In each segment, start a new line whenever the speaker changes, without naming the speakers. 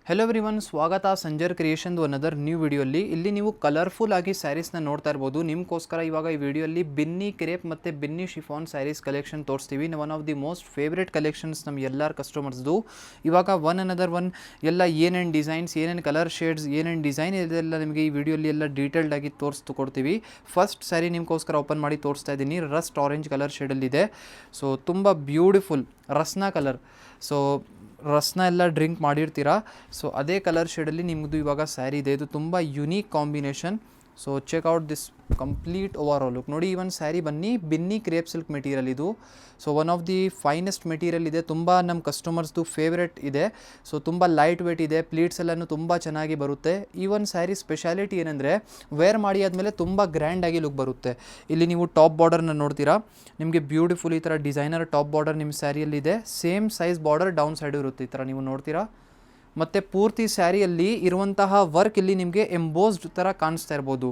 Hello everyone, ಸ್ವಾಗತ Sanjar ಕ್ರಿಯೇಷನ್ದು another new ವಿಡಿಯೋಲಿ. ಇಲ್ಲಿ ನೀವು ಕಲರ್ಫುಲ್ ಆಗಿ ಸ್ಯಾರೀಸ್ನ ನೋಡ್ತಾ ಇರ್ಬೋದು. ನಿಮಗೋಸ್ಕರ ಇವಾಗ ಈ ವಿಡಿಯೋಲಿ ಬಿನ್ನಿ ಕ್ರೇಪ್ ಮತ್ತು ಬಿನ್ನಿ ಶಿಫಾನ್ ಸ್ಯಾರೀಸ್ ಕಲೆಕ್ಷನ್ ತೋರಿಸ್ತೀವಿ. One of the most favourite collections ನಮ್ಮ ಎಲ್ಲರ ಕಸ್ಟಮರ್ಸ್ದು. ಇವಾಗ ಒನ್ ಎಲ್ಲ ಏನೇನು ಡಿಸೈನ್ಸ್, ಏನೇನು ಕಲರ್ ಶೇಡ್ಸ್, ಏನೇನು ಡಿಸೈನ್ ಇದೆಲ್ಲ ನಿಮಗೆ ಈ ವಿಡಿಯೋಲಿ ಎಲ್ಲ ಡೀಟೇಲ್ಡ್ ಆಗಿ ಕೊಡ್ತೀವಿ. ಫಸ್ಟ್ ಸ್ಯಾರಿ ನಿಮಗೋಸ್ಕರ ಓಪನ್ ಮಾಡಿ ತೋರಿಸ್ತಾ ಇದ್ದೀನಿ. ರಸ್ಟ್ ಆರೆಂಜ್ ಕಲರ್ ಶೇಡಲ್ಲಿದೆ. ಸೊ ತುಂಬ beautiful Rasna colour. So Rasna ಎಲ್ಲ ಡ್ರಿಂಕ್ ಮಾಡಿರ್ತೀರಾ, ಸೊ ಅದೇ ಕಲರ್ ಶೇಡಲ್ಲಿ ನಿಮ್ಮದು ಇವಾಗ ಸ್ಯಾರಿ ಇದೆ. ಇದು ತುಂಬ unique combination. So check out this complete overall look. ನೋಡಿ, ಈ ಒಂದು ಸ್ಯಾರಿ ಬನ್ನಿ ಬಿನ್ನಿ ಕ್ರೇಪ್ ಸಿಲ್ಕ್ ಮೆಟೀರಿಯಲ್ ಇದು. So one of the finest material ಇದೆ. ತುಂಬ ನಮ್ಮ ಕಸ್ಟಮರ್ಸ್ದು ಫೇವ್ರೆಟ್ ಇದೆ. ಸೊ ತುಂಬ ಲೈಟ್ ವೇಟ್ ಇದೆ. ಪ್ಲೀಟ್ಸ್ ಎಲ್ಲನೂ ತುಂಬ ಚೆನ್ನಾಗಿ ಬರುತ್ತೆ. ಈ ಒಂದು ಸ್ಯಾರಿ ಸ್ಪೆಷಾಲಿಟಿ ಏನಂದರೆ ವೇರ್ ಮಾಡಿ ಆದಮೇಲೆ ತುಂಬ ಗ್ರ್ಯಾಂಡಾಗಿ ಲುಕ್ ಬರುತ್ತೆ. ಇಲ್ಲಿ ನೀವು ಟಾಪ್ ಬಾರ್ಡರ್ನ ನೋಡ್ತೀರಾ. ನಿಮಗೆ ಬ್ಯೂಟಿಫುಲ್ ಈ ಥರ ಡಿಸೈನರ್ ಟಾಪ್ ಬಾರ್ಡರ್ ನಿಮ್ಮ ಸ್ಯಾರಿಯಲ್ಲಿದೆ. Same size border down side ಇರುತ್ತೆ. ಈ ಥರ ನೀವು ನೋಡ್ತೀರಾ. ಮತ್ತು ಪೂರ್ತಿ ಸ್ಯಾರಿಯಲ್ಲಿ ಇರುವಂತಹ ವರ್ಕ್ ಇಲ್ಲಿ ನಿಮಗೆ ಎಂಬೋಸ್ಡ್ ಥರ ಕಾಣಿಸ್ತಾ ಇರ್ಬೋದು.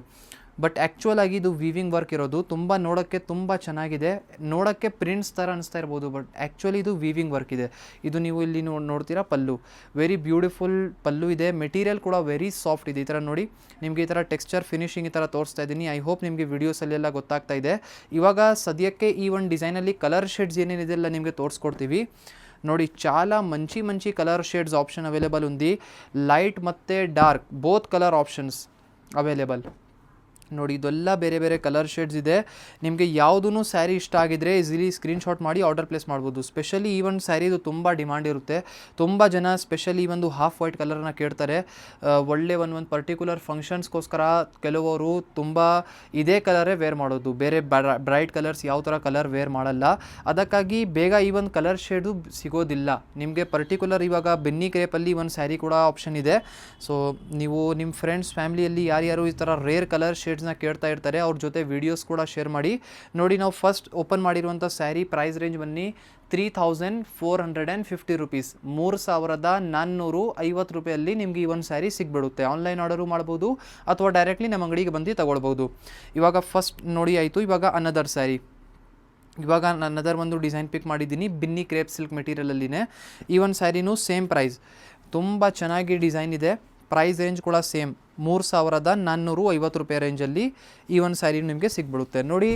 ಬಟ್ ಆ್ಯಕ್ಚುಯಲ್ ಆಗಿ ಇದು ವೀವಿಂಗ್ ವರ್ಕ್ ಇರೋದು. ತುಂಬ ನೋಡೋಕ್ಕೆ ತುಂಬ ಚೆನ್ನಾಗಿದೆ. ನೋಡೋಕ್ಕೆ ಪ್ರಿಂಟ್ಸ್ ಥರ ಅನಿಸ್ತಾ ಇರ್ಬೋದು, ಬಟ್ ಆ್ಯಕ್ಚುಲಿ ಇದು ವೀವಿಂಗ್ ವರ್ಕ್ ಇದೆ. ಇದು ನೀವು ಇಲ್ಲಿ ನೋಡ್ತೀರಾ ಪಲ್ಲು. ವೆರಿ ಬ್ಯೂಟಿಫುಲ್ ಪಲ್ಲು ಇದೆ. ಮೆಟೀರಿಯಲ್ ಕೂಡ ವೆರಿ ಸಾಫ್ಟ್ ಇದೆ. ಈ ಥರ ನೋಡಿ, ನಿಮಗೆ ಈ ಥರ ಟೆಕ್ಸ್ಚರ್ ಫಿನಿಶಿಂಗ್ ಈ ಥರ ತೋರಿಸ್ತಾ ಇದ್ದೀನಿ. ಐ ಹೋಪ್ ನಿಮಗೆ ವಿಡಿಯೋಸಲ್ಲೆಲ್ಲ ಗೊತ್ತಾಗ್ತಾ ಇದೆ. ಇವಾಗ ಸದ್ಯಕ್ಕೆ ಈ ಒಂದು ಡಿಸೈನಲ್ಲಿ ಕಲರ್ ಶೇಡ್ಸ್ ಏನೇನಿದೆ ಎಲ್ಲ ನಿಮಗೆ ತೋರಿಸ್ಕೊಡ್ತೀವಿ. ನೋಡಿ, చాలా మంచి కలర్ షేడ్స్ ఆప్షన్ అవైలబుల్ ఉంది. లైట్ ಮತ್ತು dark both colour options available. ನೋಡಿ, ಇದೆಲ್ಲ ಬೇರೆ ಬೇರೆ ಕಲರ್ ಶೇಡ್ಸ್ ಇದೆ. ನಿಮಗೆ ಯಾವುದೂ ಸ್ಯಾರಿ ಇಷ್ಟ ಆಗಿದ್ದರೆ ಈಸಿಲಿ ಸ್ಕ್ರೀನ್ಶಾಟ್ ಮಾಡಿ ಆರ್ಡರ್ ಪ್ಲೇಸ್ ಮಾಡ್ಬೋದು. ಸ್ಪೆಷಲಿ ಈ ಒಂದು ಸ್ಯಾರಿದು ತುಂಬ ಡಿಮಾಂಡ್ ಇರುತ್ತೆ. ತುಂಬ ಜನ ಸ್ಪೆಷಲಿ ಒಂದು ಹಾಫ್ ವೈಟ್ ಕಲರ್ನ ಕೇಳ್ತಾರೆ. ಒಳ್ಳೆ ಒಂದು ಪರ್ಟಿಕ್ಯುಲರ್ ಫಂಕ್ಷನ್ಸ್ಗೋಸ್ಕರ ಕೆಲವರು ತುಂಬ ಇದೇ ಕಲರೇ ವೇರ್ ಮಾಡೋದು. ಬೇರೆ ಬ್ರೈಟ್ ಕಲರ್ಸ್ ಯಾವ ಥರ ಕಲರ್ ವೇರ್ ಮಾಡಲ್ಲ. ಅದಕ್ಕಾಗಿ ಬೇಗ ಈ ಒಂದು ಕಲರ್ ಶೇಡು ಸಿಗೋದಿಲ್ಲ ನಿಮಗೆ. ಪರ್ಟಿಕ್ಯುಲರ್ ಇವಾಗ ಬೆನ್ನಿ ಕ್ರೇಪಲ್ಲಿ ಒಂದು ಸ್ಯಾರಿ ಕೂಡ ಆಪ್ಷನ್ ಇದೆ. ಸೊ ನೀವು ನಿಮ್ಮ ಫ್ರೆಂಡ್ಸ್ ಫ್ಯಾಮಿಲಿಯಲ್ಲಿ ಯಾರ್ಯಾರು ಈ ಥರ ರೇರ್ ಕಲರ್ ಶೇಡ್ಸ್ ಕೇಳ್ತಾ ಇರ್ತಾರೆ, ಅವ್ರ ಜೊತೆ ವಿಡಿಯೋಸ್ ಕೂಡ ಶೇರ್ ಮಾಡಿ. ನೋಡಿ, ನಾವು ಫಸ್ಟ್ ಓಪನ್ ಮಾಡಿರುವಂಥ ಸ್ಯಾರಿ ಪ್ರೈಸ್ ರೇಂಜ್ ಬನ್ನಿ 3450 ರುಪೀಸ್. 3450 ರೂಪಾಯಲ್ಲಿ ನಿಮಗೆ ಈ ಒಂದು ಸ್ಯಾರಿ ಸಿಗ್ಬಿಡುತ್ತೆ. ಆನ್ಲೈನ್ ಆರ್ಡರು ಮಾಡ್ಬೋದು ಅಥವಾ ಡೈರೆಕ್ಟ್ಲಿ ನಮ್ಮ ಅಂಗಡಿಗೆ ಬಂದು ತಗೊಳ್ಬೋದು. ಇವಾಗ ಫಸ್ಟ್ ನೋಡಿ ಆಯಿತು. ಇವಾಗ ಅನದರ್ ಸ್ಯಾರಿ. ಇವಾಗ ಅನದರ್ ಒಂದು ಡಿಸೈನ್ ಪಿಕ್ ಮಾಡಿದ್ದೀನಿ ಬಿನ್ನಿ ಕ್ರೇಪ್ ಸಿಲ್ಕ್ ಮೆಟೀರಿಯಲಲ್ಲಿನೇ. ಈ ಒಂದು ಸ್ಯಾರಿನೂ ಸೇಮ್ ಪ್ರೈಸ್. ತುಂಬ ಚೆನ್ನಾಗಿ ಡಿಸೈನ್ ಇದೆ. ಪ್ರೈಸ್ ರೇಂಜ್ ಕೂಡ ಸೇಮ್ 3450 ರೂಪಾಯಿ ರೇಂಜಲ್ಲಿ ಈ ಒಂದು ಸ್ಯಾರಿ ನಿಮಗೆ ಸಿಗ್ಬಿಡುತ್ತೆ. ನೋಡಿ,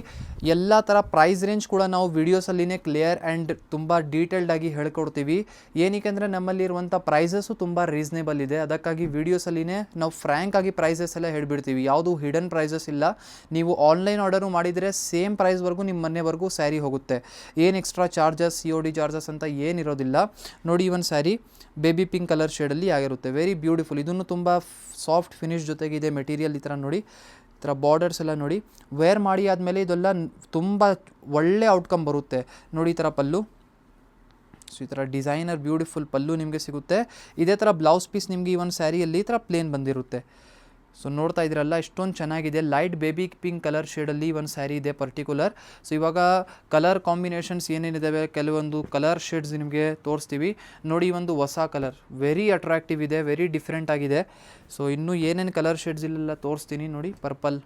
ಎಲ್ಲ ಥರ ಪ್ರೈಸ್ ರೇಂಜ್ ಕೂಡ ನಾವು ವೀಡಿಯೋಸಲ್ಲಿನೇ ಕ್ಲಿಯರ್ ಆ್ಯಂಡ್ ತುಂಬ ಡೀಟೇಲ್ಡಾಗಿ ಹೇಳ್ಕೊಡ್ತೀವಿ. ಏನಕ್ಕೆ ಅಂದರೆ ನಮ್ಮಲ್ಲಿರುವಂಥ ಪ್ರೈಸಸ್ಸು ತುಂಬ ರೀಸನೇಬಲ್ ಇದೆ. ಅದಕ್ಕಾಗಿ ವೀಡಿಯೋಸಲ್ಲಿನೇ ನಾವು ಫ್ರ್ಯಾಂಕ್ ಆಗಿ ಪ್ರೈಸಸ್ ಎಲ್ಲ ಹೇಳ್ಬಿಡ್ತೀವಿ. ಯಾವುದು ಹಿಡನ್ ಪ್ರೈಸಸ್ ಇಲ್ಲ. ನೀವು ಆನ್ಲೈನ್ ಆರ್ಡರು ಮಾಡಿದರೆ ಸೇಮ್ ಪ್ರೈಸ್ವರೆಗೂ ನಿಮ್ಮ ಮನೆವರೆಗೂ ಸ್ಯಾರಿ ಹೋಗುತ್ತೆ. ಏನು ಎಕ್ಸ್ಟ್ರಾ ಚಾರ್ಜಸ್, COD ಚಾರ್ಜಸ್ ಅಂತ ಏನಿರೋದಿಲ್ಲ. ನೋಡಿ, ಈ ಒಂದು ಸ್ಯಾರಿ ಬೇಬಿ ಪಿಂಕ್ ಕಲರ್ ಶೇಡಲ್ಲಿ ಆಗಿರುತ್ತೆ. Very beautiful. ಇದನ್ನು ತುಂಬ ಸಾಫ್ಟ್ ಫಿನಿಶ್ ಜೊತೆಗಿದೆ ಮೆಟೀರಿಯಲ್. ಈ ಥರ ನೋಡಿ, ಈ ಥರ ಬಾರ್ಡರ್ಸ್ ಎಲ್ಲ ನೋಡಿ. ವೇರ್ ಮಾಡಿ ಆದಮೇಲೆ ಇದೆಲ್ಲ ತುಂಬ ಒಳ್ಳೆ ಔಟ್ಕಮ್ ಬರುತ್ತೆ. ನೋಡಿ, ಈ ಥರ ಪಲ್ಲು. ಸೊ ಈ ಥರ ಡಿಸೈನರ್ ಬ್ಯೂಟಿಫುಲ್ ಪಲ್ಲು ನಿಮಗೆ ಸಿಗುತ್ತೆ. ಇದೇ ಥರ ಬ್ಲೌಸ್ ಪೀಸ್ ನಿಮಗೆ ಈ ಒಂದು ಸ್ಯಾರಿಯಲ್ಲಿ ಈ ಥರ ಪ್ಲೇನ್ ಬಂದಿರುತ್ತೆ. ಸೊ ನೋಡ್ತಾ ಇದ್ದೀರಲ್ಲ, ಎಷ್ಟೊಂದು ಚೆನ್ನಾಗಿದೆ. ಲೈಟ್ ಬೇಬಿ ಪಿಂಕ್ ಕಲರ್ ಶೇಡಲ್ಲಿ ಒಂದು ಸ್ಯಾರಿ ಇದೆ ಪರ್ಟಿಕ್ಯುಲರ್. ಸೊ ಇವಾಗ ಕಲರ್ ಕಾಂಬಿನೇಷನ್ಸ್ ಏನೇನಿದ್ದಾವೆ, ಕೆಲವೊಂದು ಕಲರ್ ಶೇಡ್ಸ್ ನಿಮಗೆ ತೋರಿಸ್ತೀವಿ. ನೋಡಿ, ಒಂದು ಹೊಸ ಕಲರ್ ವೆರಿ ಅಟ್ರಾಕ್ಟಿವ್ ಇದೆ, ವೆರಿ ಡಿಫ್ರೆಂಟ್ ಆಗಿದೆ. ಸೊ ಇನ್ನೂ ಏನೇನು ಕಲರ್ ಶೇಡ್ಸ್ ಇಲ್ಲೆಲ್ಲ ತೋರಿಸ್ತೀನಿ. ನೋಡಿ, ಪರ್ಪಲ್,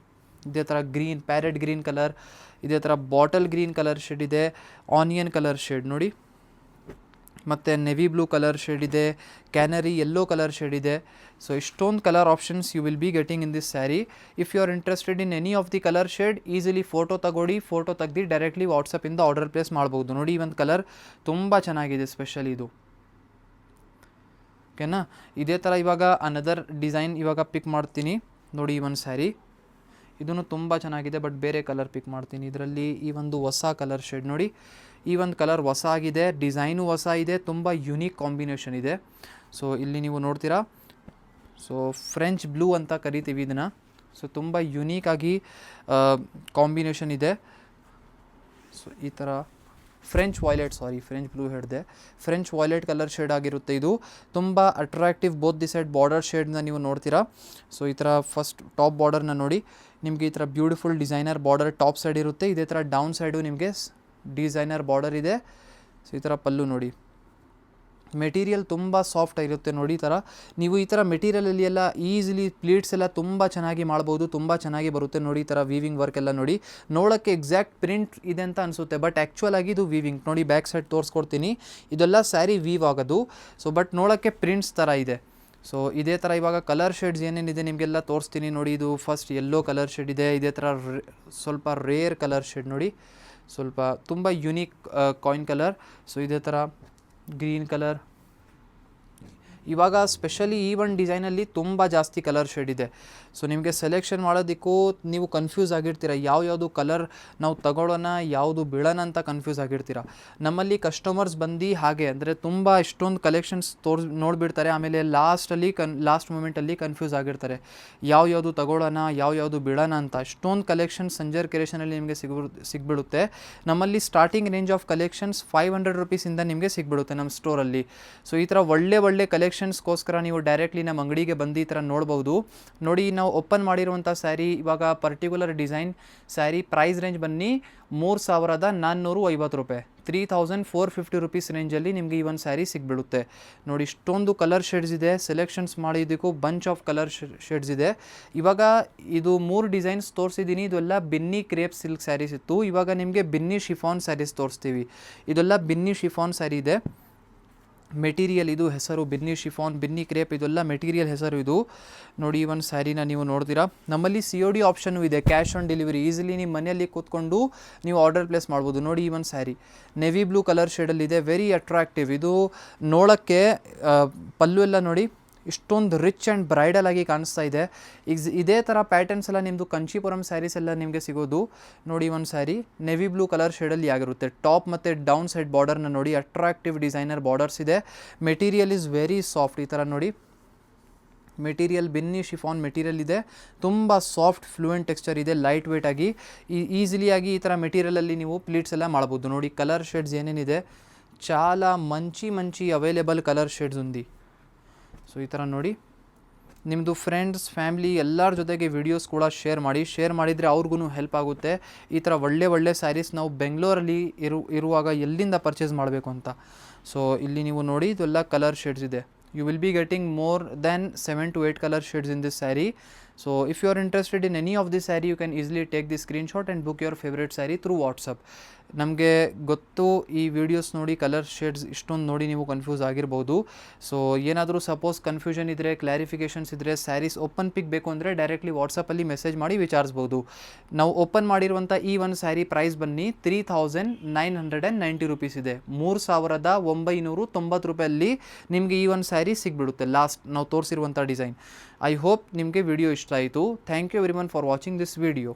ಇದೇ ಥರ ಗ್ರೀನ್, ಪ್ಯಾರೆಟ್ ಗ್ರೀನ್ ಕಲರ್, ಇದೇ ಥರ ಬಾಟಲ್ ಗ್ರೀನ್ ಕಲರ್ ಶೇಡ್ ಇದೆ, ಆನಿಯನ್ ಕಲರ್ ಶೇಡ್ ನೋಡಿ, ಮತ್ತು ನೆವಿ ಬ್ಲೂ ಕಲರ್ ಶೇಡ್ ಇದೆ, ಕ್ಯಾನರಿ ಯೆಲ್ಲೋ ಕಲರ್ ಶೇಡ್ ಇದೆ. ಸೊ ಇಷ್ಟೊಂದು colour options you will be getting in this sari. If you are interested in any of the colour shade, easily photo ತಗೊಳ್ಳಿ. Photo ತೆಗ್ದು directly ವಾಟ್ಸಪ್ಪಿಂದ order place ಮಾಡ್ಬೋದು. ನೋಡಿ, ಈ ಒಂದು ಕಲರ್ ತುಂಬ ಚೆನ್ನಾಗಿದೆ, ಸ್ಪೆಷಲಿ ಇದು. ಓಕೆನಾ. ಇದೇ ಥರ ಇವಾಗ ಅನದರ್ ಡಿಸೈನ್ ಇವಾಗ ಪಿಕ್ ಮಾಡ್ತೀನಿ. ನೋಡಿ, ಈ ಒಂದು ಸ್ಯಾರಿ ಇದೂ ತುಂಬ ಚೆನ್ನಾಗಿದೆ, ಬಟ್ ಬೇರೆ ಕಲರ್ ಪಿಕ್ ಮಾಡ್ತೀನಿ. ಇದರಲ್ಲಿ ಈ ಒಂದು ಹೊಸ ಕಲರ್ ಶೇಡ್ ನೋಡಿ. ಈ ಒಂದು ಕಲರ್ ಹೊಸ ಆಗಿದೆ, ಡಿಸೈನು ಹೊಸ ಇದೆ, ತುಂಬ ಯುನೀಕ್ ಕಾಂಬಿನೇಷನ್ ಇದೆ. ಸೊ ಇಲ್ಲಿ ನೀವು ನೋಡ್ತೀರಾ. ಸೊ ಫ್ರೆಂಚ್ ಬ್ಲೂ ಅಂತ ಕರಿತೀವಿ ಇದನ್ನು. ಸೊ ತುಂಬ ಯುನೀಕಾಗಿ ಕಾಂಬಿನೇಷನ್ ಇದೆ. ಸೊ ಈ ಥರ ಫ್ರೆಂಚ್ ಬ್ಲೂ ಹೇಳಿದೆ. ಫ್ರೆಂಚ್ ವಾಯ್ಲೆಟ್ ಕಲರ್ ಶೇಡ್ ಆಗಿರುತ್ತೆ. ಇದು ತುಂಬ attractive. Both the side border ಶೇಡ್ನ ನೀವು ನೋಡ್ತೀರಾ. ಸೊ ಈ ಥರ ಫಸ್ಟ್ ಟಾಪ್ ಬಾರ್ಡರ್ನ ನೋಡಿ. ನಿಮಗೆ ಈ ಥರ beautiful designer border top side ಇರುತ್ತೆ. ಇದೇ ಥರ ಡೌನ್ ಸೈಡು ನಿಮಗೆ ಡಿಸೈನರ್ ಬಾರ್ಡರ್ ಇದೆ. ಸೊ ಈ ಥರ ಪಲ್ಲು ನೋಡಿ. ಮೆಟೀರಿಯಲ್ ತುಂಬ ಸಾಫ್ಟ್ ಆಗಿರುತ್ತೆ. ನೋಡಿ, ಈ ಥರ ನೀವು ಈ ಥರ ಮೆಟೀರಿಯಲಲ್ಲಿ ಎಲ್ಲ ಈಸಿಲಿ ಪ್ಲೀಟ್ಸ್ ಎಲ್ಲ ತುಂಬ ಚೆನ್ನಾಗಿ ಮಾಡ್ಬೋದು. ತುಂಬ ಚೆನ್ನಾಗಿ ಬರುತ್ತೆ. ನೋಡಿ, ಈ ಥರ ವೀವಿಂಗ್ ವರ್ಕ್ ಎಲ್ಲ ನೋಡಿ. ನೋಡೋಕ್ಕೆ ಎಕ್ಸಾಕ್ಟ್ ಪ್ರಿಂಟ್ ಇದೆ ಅಂತ ಅನಿಸುತ್ತೆ, ಬಟ್ ಆ್ಯಕ್ಚುಯಲ್ ಆಗಿ ಇದು ವೀವಿಂಗ್. ನೋಡಿ, ಬ್ಯಾಕ್ ಸೈಡ್ ತೋರಿಸ್ಕೊಡ್ತೀನಿ. ಇದೆಲ್ಲ ಸ್ಯಾರಿ ವೀವ್ ಆಗೋದು. ಸೊ ಬಟ್ ನೋಡೋಕ್ಕೆ ಪ್ರಿಂಟ್ಸ್ ಥರ ಇದೆ. ಸೊ ಇದೇ ಥರ ಇವಾಗ ಕಲರ್ ಶೇಡ್ಸ್ ಏನೇನಿದೆ ನಿಮಗೆಲ್ಲ ತೋರಿಸ್ತೀನಿ ನೋಡಿ. ಇದು ಫಸ್ಟ್ ಯೆಲ್ಲೋ ಕಲರ್ ಶೇಡ್ ಇದೆ, ಇದೇ ಥರ ಸ್ವಲ್ಪ ರೇರ್ ಕಲರ್ ಶೇಡ್ ನೋಡಿ, ಸ್ವಲ್ಪ ತುಂಬ ಯುನೀಕ್ ಕಾಯಿನ್ ಕಲರ್. ಸೊ ಇದೇ ಥರ ಗ್ರೀನ್ ಕಲರ್. ಇವಾಗ ಸ್ಪೆಷಲಿ ಈ ಒಂದು ಡಿಸೈನಲ್ಲಿ ತುಂಬ ಜಾಸ್ತಿ ಕಲರ್ ಶೇಡ್ ಇದೆ. ಸೊ ನಿಮಗೆ ಸೆಲೆಕ್ಷನ್ ಮಾಡೋದಕ್ಕೂ ನೀವು ಕನ್ಫ್ಯೂಸ್ ಆಗಿರ್ತೀರ, ಯಾವುದು ಕಲರ್ ನಾವು ತಗೊಳ್ಳೋಣ ಯಾವುದು ಬಿಡೋಣ ಅಂತ ಕನ್ಫ್ಯೂಸ್ ಆಗಿರ್ತೀರ. ನಮ್ಮಲ್ಲಿ ಕಸ್ಟಮರ್ಸ್ ಬಂದು ಹಾಗೆ ಅಂದರೆ ತುಂಬ ಇಷ್ಟೊಂದು ಕಲೆಕ್ಷನ್ಸ್ ನೋಡಿಬಿಡ್ತಾರೆ, ಆಮೇಲೆ ಲಾಸ್ಟ್ ಮೂಮೆಂಟಲ್ಲಿ ಕನ್ಫ್ಯೂಸ್ ಆಗಿರ್ತಾರೆ, ಯಾವುದು ತಗೊಳ್ಳೋಣ ಯಾವುದು ಬಿಡೋಣ ಅಂತ. ಇಷ್ಟೊಂದು ಕಲೆಕ್ಷನ್ಸ್ ಸಂಜರ್ ಕ್ರಿಯೇಷನಲ್ಲಿ ನಿಮಗೆ ಸಿಗ್ಬಿಡುತ್ತೆ. ನಮ್ಮಲ್ಲಿ ಸ್ಟಾರ್ಟಿಂಗ್ ರೇಂಜ್ ಆಫ್ ಕಲೆಕ್ಷನ್ಸ್ 500 ರುಪೀಸಿಂದ ನಿಮಗೆ ಸಿಗ್ಬಿಡುತ್ತೆ ನಮ್ಮ ಸ್ಟೋರಲ್ಲಿ. ಸೊ ಈ ಥರ ಒಳ್ಳೆ ಕಲೆಕ್ಷನ್ಸ್ಗೋಸ್ಕರ ನೀವು ಡೈರೆಕ್ಟ್ಲಿ ನಮ್ಮ ಅಂಗಡಿಗೆ ಬಂದು ಈ ಥರ ನೋಡ್ಬೋದು. ನೋಡಿ, ನಾವು ಓಪನ್ ಮಾಡಿರುವಂಥ ಸ್ಯಾರಿ ಇವಾಗ particular design sari price range ಬನ್ನಿ 3450 ರೂಪಾಯಿ, 3450 ರುಪೀಸ್ ರೇಂಜಲ್ಲಿ ನಿಮಗೆ ಈ ಒಂದು ಸ್ಯಾರಿ ಸಿಗ್ಬಿಡುತ್ತೆ. ನೋಡಿ, ಇಷ್ಟೊಂದು ಕಲರ್ ಶೇಡ್ಸ್ ಇದೆ, ಸೆಲೆಕ್ಷನ್ಸ್ ಮಾಡಿದ್ದಕ್ಕೂ ಬಂಚ್ ಆಫ್ ಕಲರ್ ಶೇಡ್ಸ್ ಇದೆ. ಇವಾಗ ಇದು 3 ಡಿಸೈನ್ಸ್ ತೋರಿಸಿದ್ದೀನಿ, ಇದೆಲ್ಲ ಬಿನ್ನಿ ಕ್ರೇಪ್ ಸಿಲ್ಕ್ ಸ್ಯಾರೀಸ್ ಇತ್ತು. ಇವಾಗ ನಿಮಗೆ ಬಿನ್ನಿ ಶಿಫಾನ್ ಸ್ಯಾರೀಸ್ ತೋರಿಸ್ತೀವಿ. ಇದೆಲ್ಲ ಬಿನ್ನಿ ಶಿಫಾನ್ ಸ್ಯಾರಿ ಇದೆ. ಮೆಟೀರಿಯಲ್ ಇದು ಹೆಸರು ಬಿನ್ನಿ ಶಿಫಾನ್, ಬಿನ್ನಿ ಕ್ರೇಪ್, ಇದೆಲ್ಲ ಮೆಟೀರಿಯಲ್ ಹೆಸರು ಇದು. ನೋಡಿ, ಈ ಒಂದು ಸ್ಯಾರಿನ ನೀವು ನೋಡ್ತೀರಾ. ನಮ್ಮಲ್ಲಿ COD ಆಪ್ಷನ್ನು ಇದೆ, ಕ್ಯಾಶ್ ಆನ್ ಡೆಲಿವರಿ. ಈಸಿಲಿ ನಿಮ್ಮ ಮನೆಯಲ್ಲಿ ಕೂತ್ಕೊಂಡು ನೀವು ಆರ್ಡರ್ ಪ್ಲೇಸ್ ಮಾಡ್ಬೋದು. ನೋಡಿ, ಈ ಒಂದು ಸ್ಯಾರಿ ನೆವಿ ಬ್ಲೂ ಕಲರ್ ಶೇಡಲ್ಲಿದೆ, ವೆರಿ ಅಟ್ರಾಕ್ಟಿವ್. ಇದು ನೋಡೋಕ್ಕೆ ಪಲ್ಲು ಎಲ್ಲ ನೋಡಿ ಇಷ್ಟೊಂದು ರಿಚ್ ಆ್ಯಂಡ್ ಬ್ರೈಡಲ್ ಆಗಿ ಕಾಣಿಸ್ತಾ ಇದೆ. ಇದೇ ಥರ ಪ್ಯಾಟರ್ನ್ಸ್ ಎಲ್ಲ ನಿಮ್ಮದು ಕಂಚಿಪುರಂ ಸ್ಯಾರೀಸ್ ಎಲ್ಲ ನಿಮಗೆ ಸಿಗೋದು. ನೋಡಿ, ಒಂದು ಸ್ಯಾರಿ ನೆವಿ ಬ್ಲೂ ಕಲರ್ ಶೇಡಲ್ಲಿ ಆಗಿರುತ್ತೆ. ಟಾಪ್ ಮತ್ತು ಡೌನ್ ಸೈಡ್ ಬಾರ್ಡರ್ನ ನೋಡಿ, ಅಟ್ರಾಕ್ಟಿವ್ ಡಿಸೈನರ್ ಬಾರ್ಡರ್ಸ್ ಇದೆ. Material is very soft. ಈ ಥರ ನೋಡಿ, ಮೆಟೀರಿಯಲ್ ಬಿನ್ನಿ ಶಿಫಾನ್ ಮೆಟೀರಿಯಲ್ ಇದೆ, ತುಂಬ ಸಾಫ್ಟ್ ಫ್ಲೂಯೆಂಟ್ ಟೆಕ್ಸ್ಚರ್ ಇದೆ, ಲೈಟ್ ವೇಟ್ ಆಗಿ ಈಸಿಲಿಯಾಗಿ ಈ ಥರ ಮೆಟೀರಿಯಲಲ್ಲಿ ನೀವು ಪ್ಲೀಟ್ಸ್ ಎಲ್ಲ ಮಾಡ್ಬೋದು. ನೋಡಿ, ಕಲರ್ ಶೇಡ್ಸ್ ಏನೇನಿದೆ చాలా మంచి ಅವೈಲೇಬಲ್ ಕಲರ್ ಶೇಡ್ಸ್ ఉంది. ಸೊ ಈ ಥರ ನೋಡಿ, ನಿಮ್ಮದು ಫ್ರೆಂಡ್ಸ್ ಫ್ಯಾಮಿಲಿ ಎಲ್ಲರ ಜೊತೆಗೆ ವಿಡಿಯೋಸ್ ಕೂಡ ಶೇರ್ ಮಾಡಿದರೆ ಅವ್ರಿಗೂ ಹೆಲ್ಪ್ ಆಗುತ್ತೆ. ಈ ಥರ ಒಳ್ಳೆ ಸ್ಯಾರೀಸ್ ನಾವು ಬೆಂಗಳೂರಲ್ಲಿ ಇರುವಾಗ ಎಲ್ಲಿಂದ ಪರ್ಚೇಸ್ ಮಾಡಬೇಕು ಅಂತ. ಸೊ ಇಲ್ಲಿ ನೀವು ನೋಡಿ, ಇದೆಲ್ಲ ಕಲರ್ ಶೇಡ್ಸ್ ಇದೆ. You will be getting more than 7 to 8 colour shades in this sari. So if you are interested in any of this sari, you can easily take the screenshot and book your favourite sari through WhatsApp. ನಮಗೆ ಗೊತ್ತು, ಈ videos ನೋಡಿ colour shades ಇಷ್ಟೊಂದು ನೋಡಿ ನೀವು confuse ಆಗಿರ್ಬೋದು. So ಏನಾದರೂ suppose confusion ಇದ್ದರೆ, ಕ್ಲಾರಿಫಿಕೇಷನ್ಸ್ ಇದ್ದರೆ, ಸ್ಯಾರೀಸ್ ಓಪನ್ ಪಿಕ್ ಬೇಕು ಅಂದರೆ ಡೈರೆಕ್ಟ್ಲಿ ವಾಟ್ಸಪ್ಪಲ್ಲಿ ಮೆಸೇಜ್ ಮಾಡಿ ವಿಚಾರಿಸ್ಬೋದು. ನಾವು ಓಪನ್ ಮಾಡಿರುವಂಥ ಈ ಒಂದು ಸ್ಯಾರಿ ಪ್ರೈಸ್ ಬನ್ನಿ 3990 ರುಪೀಸ್ ಇದೆ. 3990 ರೂಪಾಯಲ್ಲಿ ನಿಮಗೆ ಈ ಒಂದು ಸ್ಯಾರಿ ಸಿಗ್ಬಿಡುತ್ತೆ. ಲಾಸ್ಟ್ ನಾವು ತೋರಿಸಿರುವಂಥ ಡಿಸೈನ್. ಐ ಹೋಪ್ ನಿಮಗೆ ವಿಡಿಯೋ ಇಷ್ಟ ಆಯಿತು. Thank you everyone for watching this video.